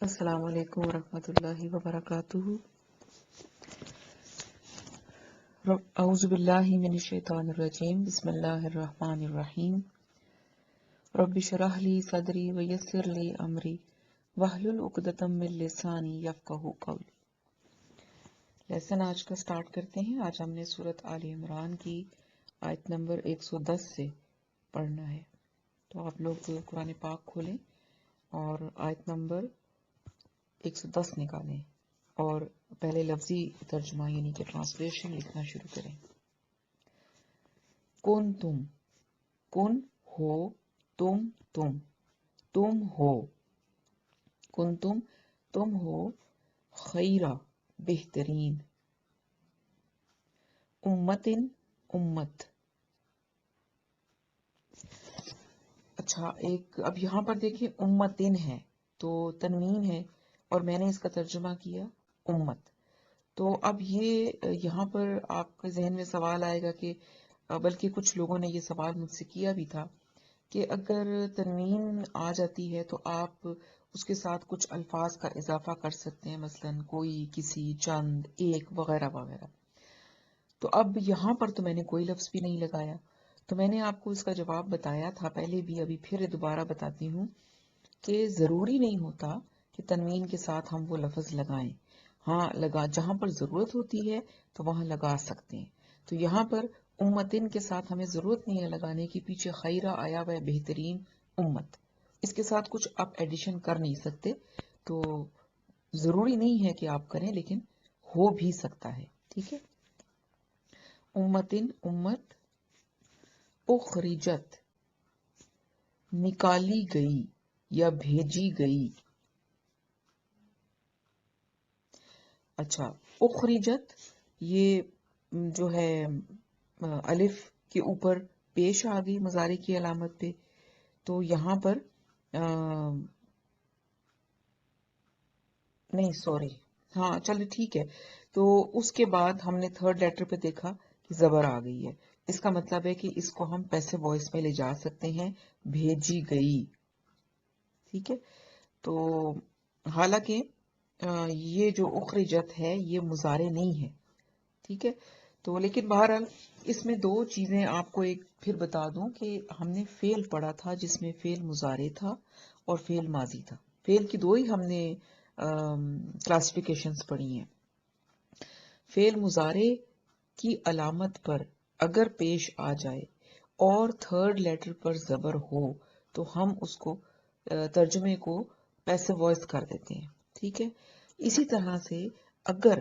السلام علیکم ورحمۃ اللہ وبرکاتہ. اعوذ باللہ من الشیطان الرجیم. بسم اللہ الرحمن الرحیم. رب اشرح لی صدری ویسر لی امری واحلل عقدۃ من لسانی یفقہوا قولی. لیسن آج کا سٹارٹ کرتے ہیں. آج ہم نے سورۃ آل عمران کی آیت نمبر 110 سے پڑھنا ہے. تو آپ لوگ قرآن پاک کھولیں اور آیت نمبر 110 نکالیں اور پہلے لفظی ترجمہ یعنی کہ ٹرانسلیشن لکھنا شروع کریں. کن تم، کن ہو، تم ہو، کن تم ہو، خیرہ بہترین، امتن امت. اچھا اب یہاں پر دیکھیں امتن ہے تو تنوین ہے اور میں نے اس کا ترجمہ کیا امت. تو اب یہ یہاں پر آپ کے ذہن میں سوال آئے گا کہ بلکہ کچھ لوگوں نے یہ سوال مجھ سے کیا بھی تھا کہ اگر تنوین آ جاتی ہے تو آپ اس کے ساتھ کچھ الفاظ کا اضافہ کر سکتے ہیں، مثلا کوئی، کسی، چند، ایک وغیرہ وغیرہ. تو اب یہاں پر تو میں نے کوئی لفظ بھی نہیں لگایا. تو میں نے آپ کو اس کا جواب بتایا تھا پہلے بھی، ابھی پھر دوبارہ بتاتی ہوں کہ ضروری نہیں ہوتا کہ تنوین کے ساتھ ہم وہ لفظ لگائیں. ہاں جہاں پر ضرورت ہوتی ہے تو وہاں لگا سکتے ہیں. تو یہاں پر امتن کے ساتھ ہمیں ضرورت نہیں ہے لگانے کی. پیچھے خیرہ آیا ہوا ہے بہترین امت، اس کے ساتھ کچھ آپ ایڈیشن کر نہیں سکتے. تو ضروری نہیں ہے کہ آپ کریں، لیکن ہو بھی سکتا ہے. ٹھیک ہے. امتن امت، اخرجت نکالی گئی یا بھیجی گئی. اچھا اخرجت یہ جو ہے الف کے اوپر پیش آ گئی مضارع کی علامت پہ، تو یہاں پر نہیں سوری، ہاں چلو ٹھیک ہے. تو اس کے بعد ہم نے تھرڈ لیٹر پہ دیکھا کہ زبر آ گئی ہے. اس کا مطلب ہے کہ اس کو ہم پیسو وائس میں لے جا سکتے ہیں، بھیجی گئی. ٹھیک ہے. تو حالانکہ یہ جو اخرجت ہے یہ مضارع نہیں ہے. ٹھیک ہے. تو لیکن بہرحال اس میں دو چیزیں آپ کو ایک پھر بتا دوں کہ ہم نے فعل پڑھا تھا جس میں فعل مضارع تھا اور فعل ماضی تھا. فعل کی دو ہی ہم نے کلاسیفیکیشنز پڑھی ہیں. فعل مضارع کی علامت پر اگر پیش آ جائے اور تھرڈ لیٹر پر زبر ہو تو ہم اس کو ترجمے کو پیسو وائس کر دیتے ہیں. ٹھیک ہے. اسی طرح سے اگر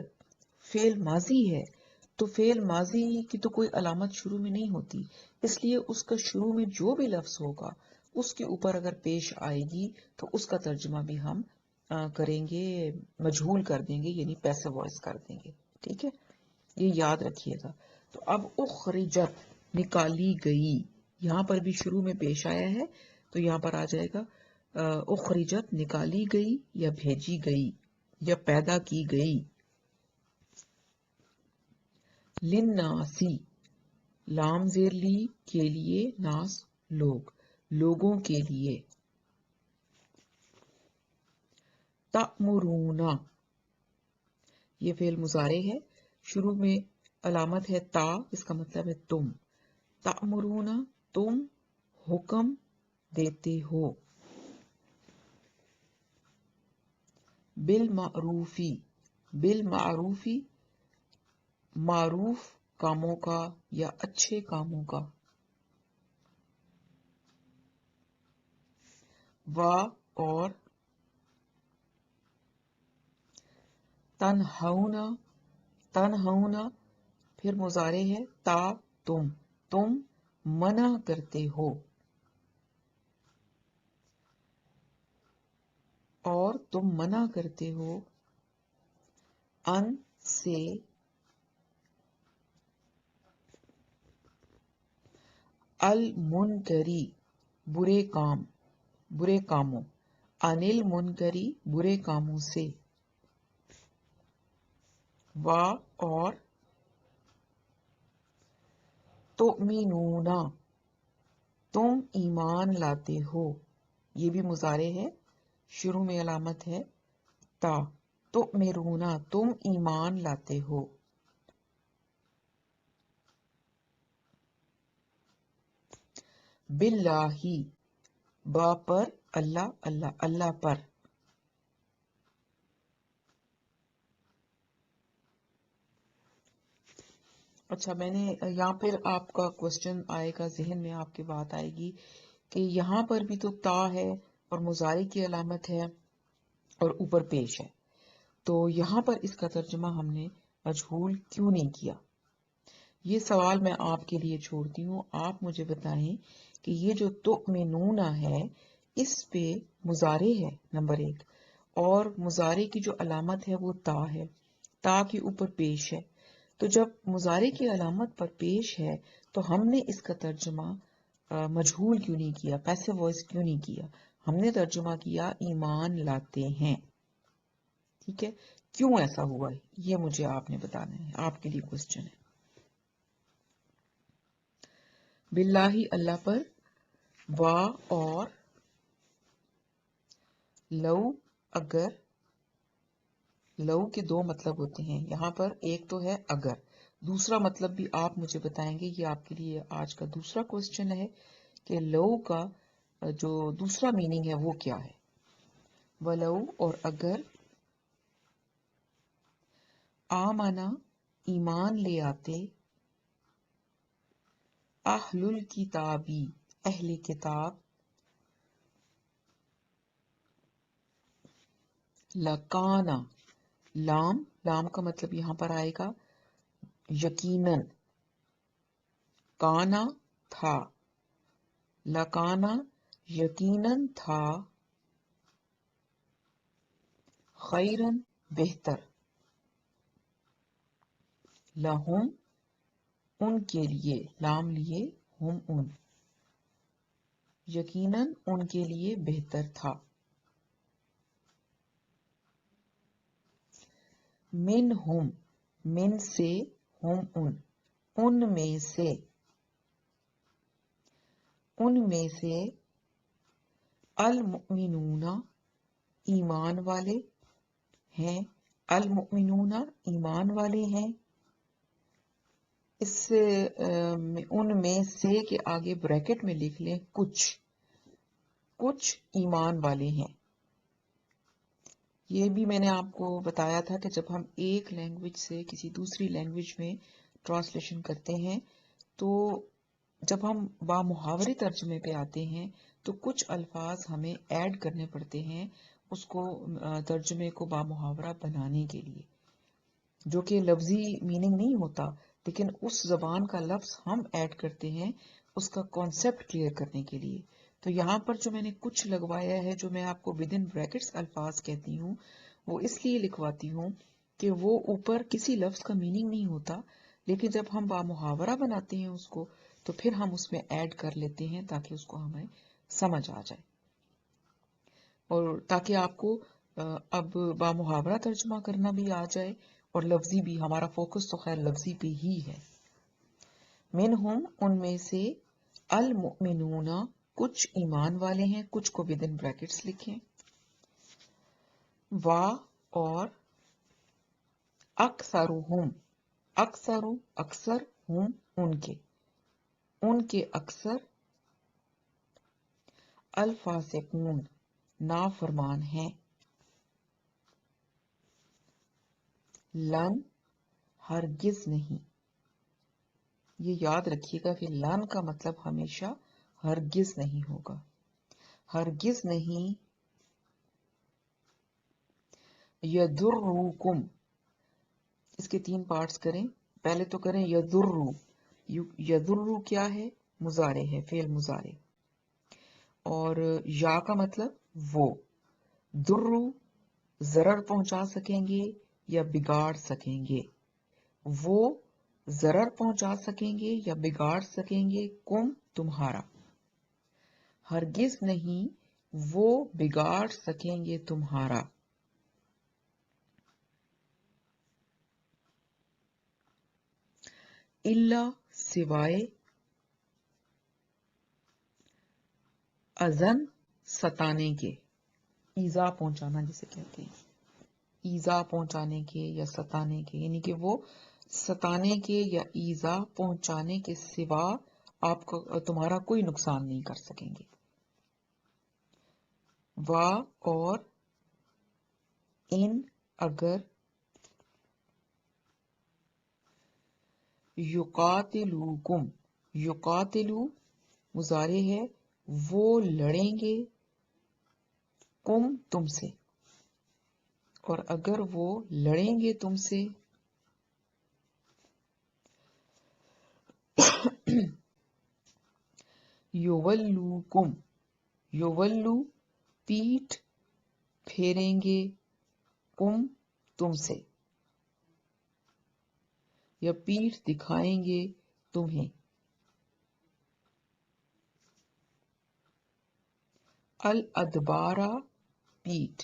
فعل ماضی ہے تو فعل ماضی کی تو کوئی علامت شروع میں نہیں ہوتی، اس لیے اس کا شروع میں جو بھی لفظ ہوگا اس کے اوپر اگر پیش آئے گی تو اس کا ترجمہ بھی ہم کریں گے، مجہول کر دیں گے، یعنی پیسو وائس کر دیں گے. ٹھیک ہے. یہ یاد رکھیے گا. تو اب اخرجت نکالی گئی، یہاں پر بھی شروع میں پیش آیا ہے تو یہاں پر آ جائے گا اخرجت نکالی گئی یا بھیجی گئی یا پیدا کی گئی. للناسی لام زیر لی کے لیے، ناس لوگ، لوگوں کے لیے. تأمرون یہ فعل مضارع ہے، شروع میں علامت ہے تا، اس کا مطلب ہے تم. تأمرون تم حکم دیتے ہو. بالمعروفی بالمعروفی معروف کاموں کا یا اچھے کاموں کا. وا اور تنہونا تنہونا پھر مضارع ہے تا تم منع کرتے ہو اور تم منع کرتے ہو ان سے المنکری برے کاموں انل منکری برے کاموں سے. وا اور تؤمنون تم ایمان لاتے ہو، یہ بھی مضارع ہے، شروع میں علامت ہے تا تؤمنون تم ایمان لاتے ہو. باللہ با پر اللہ اللہ اللہ پر. اچھا میں نے یہاں پھر آپ کا کوشچن آئے گا ذہن میں، آپ کی بات آئے گی کہ یہاں پر بھی تو تا ہے اور مضارع کی علامت ہے اور اوپر پیش ہے، تو یہاں پر اس کا ترجمہ ہم نے مجہول کیوں نہیں کیا؟ یہ سوال میں آپ کے لیے چھوڑتی ہوں. آپ مجھے بتائیں کہ یہ جو تؤمنون ہے اس پہ مضارع ہے نمبر 1، اور مضارع کی جو علامت ہے وہ تا ہے، تا کے اوپر پیش ہے. تو جب مضارع کی علامت پر پیش ہے تو ہم نے اس کا ترجمہ مجہول کیوں نہیں کیا، پیسو وائس کیوں نہیں کیا؟ ہم نے ترجمہ کیا ایمان لاتے ہیں. ٹھیک ہے، کیوں ایسا ہوا ہے یہ مجھے آپ نے بتانا ہے، آپ کے لیے کوشچن ہے. باللہ اللہ پر، وا اور، لو اگر. لو کے دو مطلب ہوتے ہیں یہاں پر، ایک تو ہے اگر، دوسرا مطلب بھی آپ مجھے بتائیں گے. یہ آپ کے لیے آج کا دوسرا کوشچن ہے کہ لو کا جو دوسرا میننگ ہے وہ کیا ہے. ولو اور اگر، آمنا ایمان لے آتے، اہل الکتابی اہل کتاب، لکانا لام، لام کا مطلب یہاں پر آئے گا یقیناً، کانا تھا، لکانا یقیناً تھا، خیرن بہتر، لہم ان کے لیے، لام لیے ہم ان، یقیناً ان کے لیے بہتر تھا. من ہم، من سے، ہم ان میں سے، ان میں سے، المؤمنون ایمان والے ہیں، المؤمنون ایمان والے ہیں. اس سے ان میں سے کے آگے بریکٹ میں لکھ لیں کچھ، کچھ ایمان والے ہیں. یہ بھی میں نے آپ کو بتایا تھا کہ جب ہم ایک لینگویج سے کسی دوسری لینگویج میں ٹرانسلیشن کرتے ہیں تو جب ہم با محاورے ترجمے پہ آتے ہیں تو کچھ الفاظ ہمیں ایڈ کرنے پڑتے ہیں اس کو ترجمے کو با محاورہ بنانے کے لیے، جو کہ لفظی میننگ نہیں ہوتا لیکن اس زبان کا لفظ ہم ایڈ کرتے ہیں اس کا کانسیپٹ کلیئر کرنے کے لیے. تو یہاں پر جو میں نے کچھ لگوایا ہے، جو میں آپ کو ود ان بریکٹس الفاظ کہتی ہوں، وہ اس لیے لکھواتی ہوں کہ وہ اوپر کسی لفظ کا میننگ نہیں ہوتا، لیکن جب ہم با محاورہ بناتے ہیں اس کو تو پھر ہم اس میں ایڈ کر لیتے ہیں تاکہ اس کو ہمیں سمجھ آ جائے، اور تاکہ آپ کو اب با محاورہ ترجمہ کرنا بھی آ جائے اور لفظی بھی. ہمارا فوکس تو خیر لفظی پہ ہی ہے. منہم ان میں سے، المؤمنون کچھ ایمان والے ہیں، کچھ کو ود ان بریکٹس لکھیں، وا اور، اکثرہم اکثر اکثر، ہم ان کے اکثر، الفاسقون نافرمان ہیں. لن ہرگز نہیں، یہ یاد رکھیے گا کہ لن کا مطلب ہمیشہ ہرگز نہیں ہوگا، ہرگز نہیں. یضرکم، اس کے 3 پارٹس کریں. پہلے تو کریں یضرو، یضرو کیا ہے؟ مضارع ہے، فعل مضارع، اور یا کا مطلب وہ، درو ضرر پہنچا سکیں گے یا بگاڑ سکیں گے، وہ ضرر پہنچا سکیں گے یا بگاڑ سکیں گے، کم تمہارا، ہرگز نہیں وہ بگاڑ سکیں گے تمہارا. اللہ سوائے، اذن ستانے کے، ایذا پہنچانا جسے کہتے ہیں. ایذا پہنچانے کے یا ستانے کے، یعنی کہ وہ ستانے کے یا ایذا پہنچانے کے سوا آپ کو تمہارا کوئی نقصان نہیں کر سکیں گے. وا اور ان اگر یقاتلوکم، یقاتلو مضارع ہے، وہ لڑیں گے، کم تم سے، اور اگر وہ لڑیں گے تم سے، یولوکم، یولو پیٹھ پھیریں گے، کم تم سے، یا پیٹھ دکھائیں گے تمہیں، الادبارہ پیٹھ،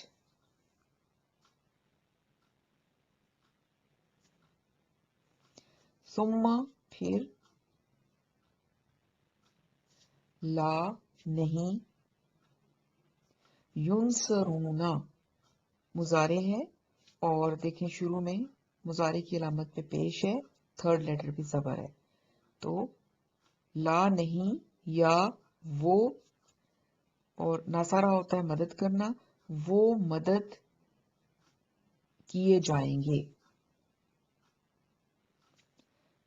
ثم پھر، لا نہیں، ینصرون مضارع ہے، اور دیکھیں شروع میں مضارع کی علامت پہ پیش ہے، تھرڈ لیٹر بھی زبر ہے، تو لا نہیں یا وہ، اور ناصارہ ہوتا ہے مدد کرنا، وہ مدد کیے جائیں گے،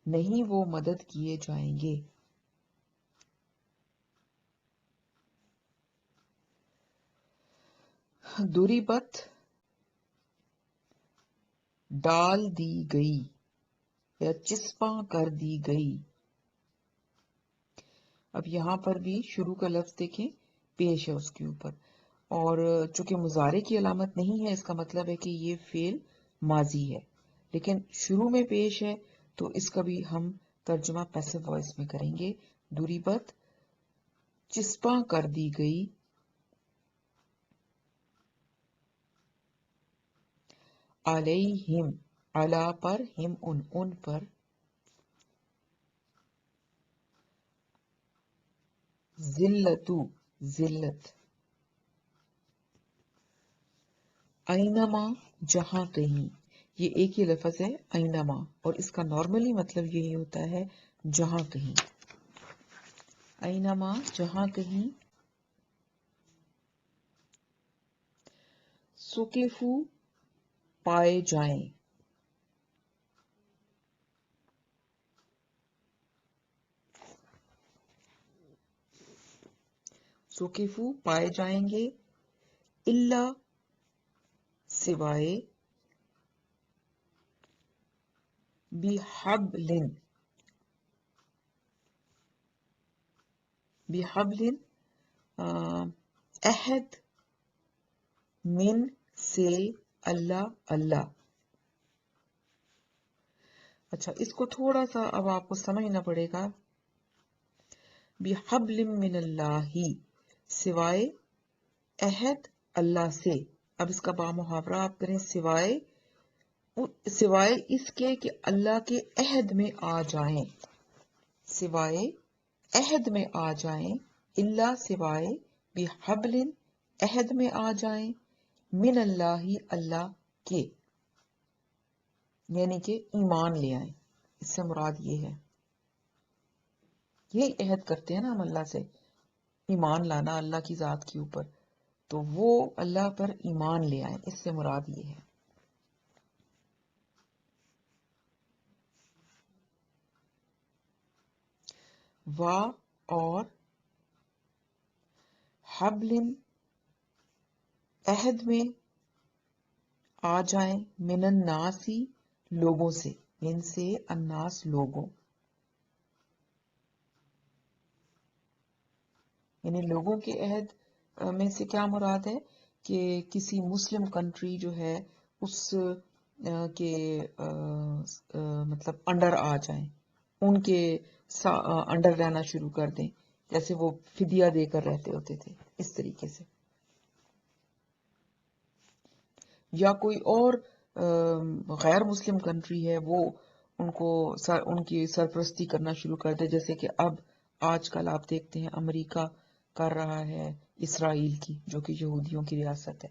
نہیں وہ مدد کیے جائیں گے. ضربت ڈال دی گئی یا چسپاں کر دی گئی. اب یہاں پر بھی شروع کا لفظ دیکھیں، پیش ہے اس کے اوپر، اور چونکہ مضارع کی علامت نہیں ہے، اس کا مطلب ہے کہ یہ فعل ماضی ہے، لیکن شروع میں پیش ہے تو اس کا بھی ہم ترجمہ پیسو وائس میں کریں گے. ضربت چسپاں کر دی گئی، علیہم علی پر، ہم ان پر، ذلتو ذلت، اینما جہاں کہیں، یہ ایک ہی لفظ ہے اینما، اور اس کا نارملی مطلب یہی ہوتا ہے جہاں کہیں. اینما جہاں کہیں، سکیفو پائے جائیں، سکیفو پائے جائیں گے، الا سوائے، بحبل بحبل عہد، من سے، اللہ اللہ. اچھا اس کو تھوڑا سا اب آپ کو سمجھنا پڑے گا. بحبل من اللہ، سوائے عہد اللہ سے. اب اس کا با محاورہ آپ کریں، سوائے سوائے اس کے کہ اللہ کے عہد میں آ جائیں، سوائے عہد میں آ جائیں، اللہ سوائے، بحبل عہد میں آ جائیں، من اللہ اللہ کے، یعنی کہ ایمان لے آئیں. اس سے مراد یہ ہے، یہی عہد کرتے ہیں نا ہم اللہ سے، ایمان لانا اللہ کی ذات کے اوپر، تو وہ اللہ پر ایمان لے آئیں، اس سے مراد یہ ہے. وا اور حبل عہد میں آ جائیں، من الناسی لوگوں سے، من سے الناس لوگوں، یعنی لوگوں کے عہد میں سے کیا مراد ہے کہ کسی مسلم کنٹری جو ہے اس کے مطلب انڈر آ جائیں، ان کے انڈر رہنا شروع کر دیں، جیسے وہ فدیہ دے کر رہتے ہوتے تھے، اس طریقے سے. یا کوئی اور غیر مسلم کنٹری ہے، وہ ان کی سرپرستی کرنا شروع کر دے، جیسے کہ اب آج کل آپ دیکھتے ہیں امریکہ کر رہا ہے اسرائیل کی، جو کہ یہودیوں کی ریاست ہے.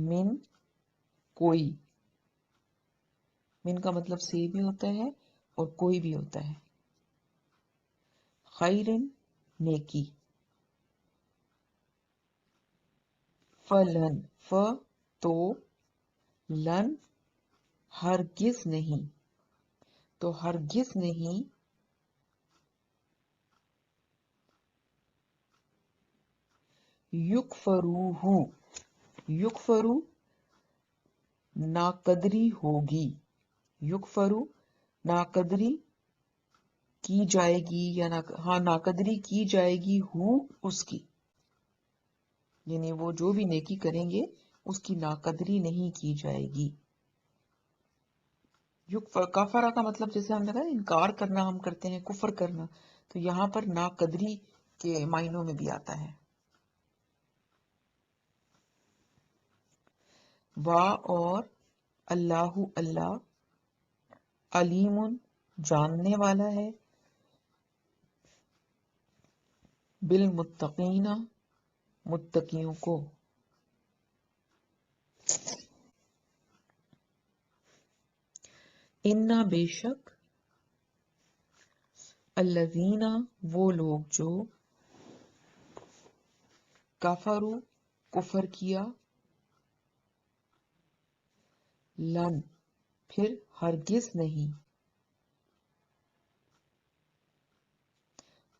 من کوئی، من کا مطلب سے بھی ہوتا ہے اور کوئی بھی ہوتا ہے. خیرن نیکی. فلن ف تو، لن ہرگز نہیں، تو ہرگز نہیں یکفروہ، یکفرو ناقدری ہوگی، یکفرو ناقدری کی جائے گی یا ناقدری کی جائے گی ہو اس کی، یعنی وہ جو بھی نیکی کریں گے اس کی ناقدری نہیں کی جائے گی. کفرا کا مطلب جیسے ہم نے کہا انکار کرنا ہم کرتے ہیں، کفر کرنا، تو یہاں پر ناقدری کے معنوں میں بھی آتا ہے. وا اور اللہ اللہ علیم جاننے والا ہے، بالمتقین متقیوں کو. انا بے شک الذین وہ لوگ جو کفروا کفر کیا، لن پھر ہرگز نہیں،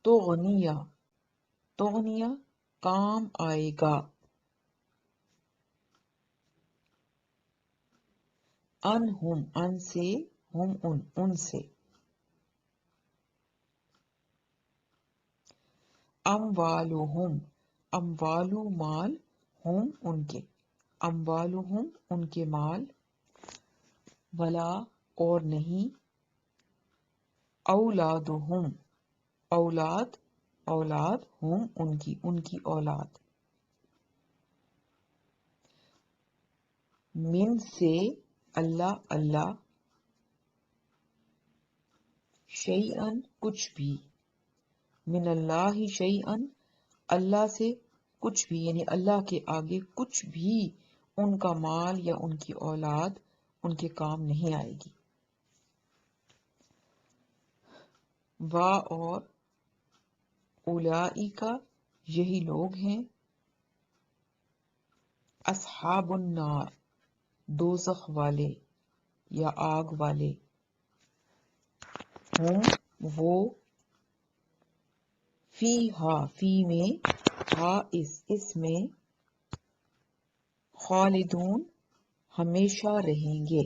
تغنیہ کام آئے گا، انہم ان سے، ہم ان سے، اموالہم اموالو مال، ہم ان کے، اموالہم ان کے مال، ولا اور نہیں، اولادہم اولاد اولاد، ہم ان کی اولاد، من سے اللہ اللہ، شیئن کچھ بھی، من اللہ شیئن اللہ سے کچھ بھی، یعنی اللہ کے آگے کچھ بھی ان کا مال یا ان کی اولاد ان کے کام نہیں آئے گی. وا اور اولئک یہی لوگ ہیں، اصحاب النار دوزخ والے یا آگ والے، ہم وہ، فیہا فی میں، ہا اس میں، خالدون ہمیشہ رہیں گے.